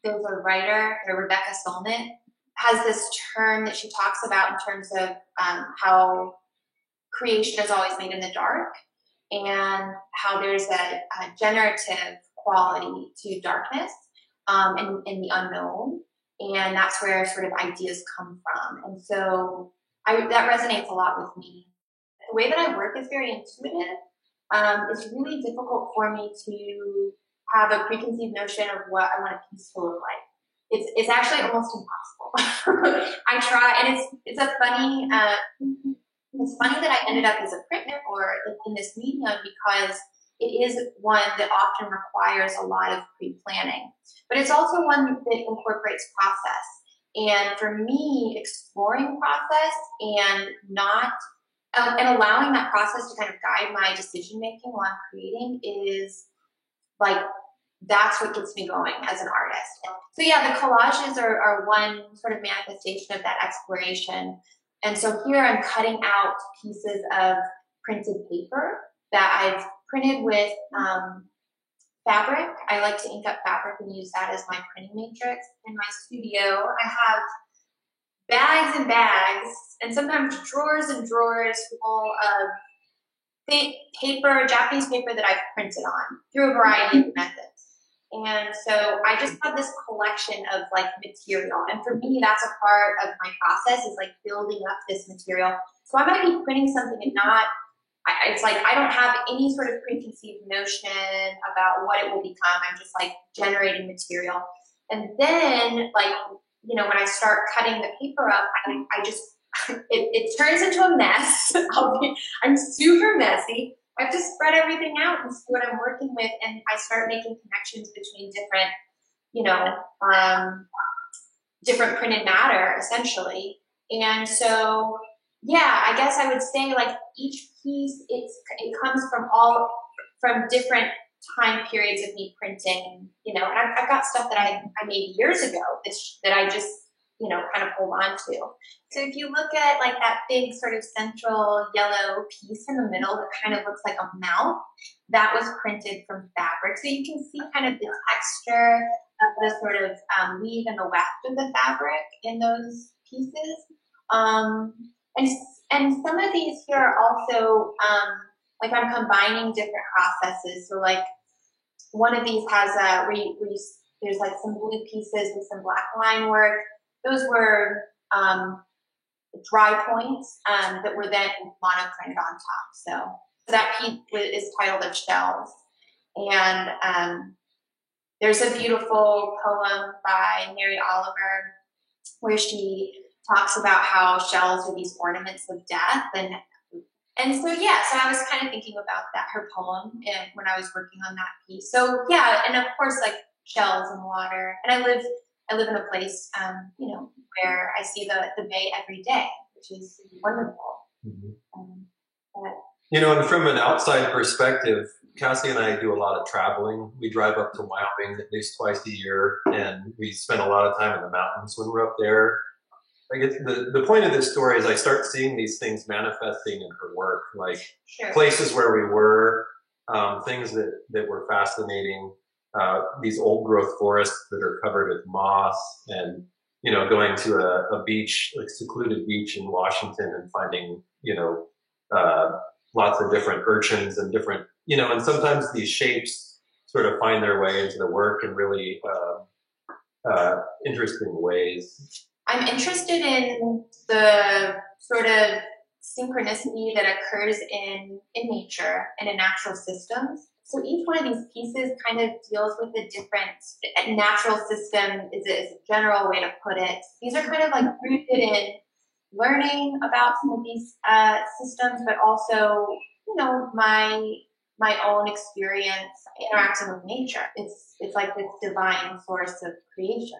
There's a writer, Rebecca Solnit, has this term that she talks about in terms of how creation is always made in the dark and how there's a generative quality to darkness and the unknown. And that's where sort of ideas come from. And so that resonates a lot with me. The way that I work is very intuitive. It's really difficult for me to have a preconceived notion of what I want a piece to look like. It's actually almost impossible. I try, and it's a funny. It's funny that I ended up as a printmaker or in this medium because it is one that often requires a lot of pre-planning, but it's also one that incorporates process. And for me, exploring process and not and allowing that process to kind of guide my decision making while I'm creating is like that's what gets me going as an artist. So yeah, the collages are one sort of manifestation of that exploration. And so here I'm cutting out pieces of printed paper that I've printed with fabric. I like to ink up fabric and use that as my printing matrix. In my studio, I have bags and bags, and sometimes drawers and drawers full of paper, Japanese paper that I've printed on through a variety of methods. And so I just have this collection of like material. And for me, that's a part of my process is like building up this material. So I might be printing something and not, it's like I don't have any sort of preconceived notion about what it will become. I'm just like generating material. And then like, you know, when I start cutting the paper up, I just, it turns into a mess. I'm super messy. I have to spread everything out and see what I'm working with, and I start making connections between different, you know, different printed matter, essentially. And so, yeah, I guess I would say like each piece, it comes from different time periods of me printing, you know, and I've got stuff that I made years ago that I just, you know, kind of hold on to. So if you look at like that big sort of central yellow piece in the middle that kind of looks like a mouth, that was printed from fabric. So you can see kind of the texture of the sort of weave and the weft of the fabric in those pieces. And some of these here are also, like I'm combining different processes. So like one of these has there's like some blue pieces with some black line work. Those were dry points that were then monoprinted on top. So that piece is titled "Of Shells," and there's a beautiful poem by Mary Oliver where she talks about how shells are these ornaments of death, and so yeah, so I was kind of thinking about that, her poem, and when I was working on that piece. So yeah, and of course like shells and water, and I live in a place, you know, where I see the bay every day, which is wonderful. Mm-hmm. You know, and from an outside perspective, Cassie and I do a lot of traveling. We drive up to Wyoming at least twice a year, and we spend a lot of time in the mountains when we're up there. I guess the point of this story is I start seeing these things manifesting in her work, like places where we were, things that were fascinating. These old growth forests that are covered with moss, and you know, going to a beach, like secluded beach in Washington, and finding, you know, lots of different urchins and different, you know, and sometimes these shapes sort of find their way into the work in really interesting ways. I'm interested in the sort of synchronicity that occurs in nature and in natural systems. So each one of these pieces kind of deals with a different natural system is a general way to put it. These are kind of like rooted in learning about some of these systems, but also, you know, my own experience interacting with nature. It's like this divine source of creation.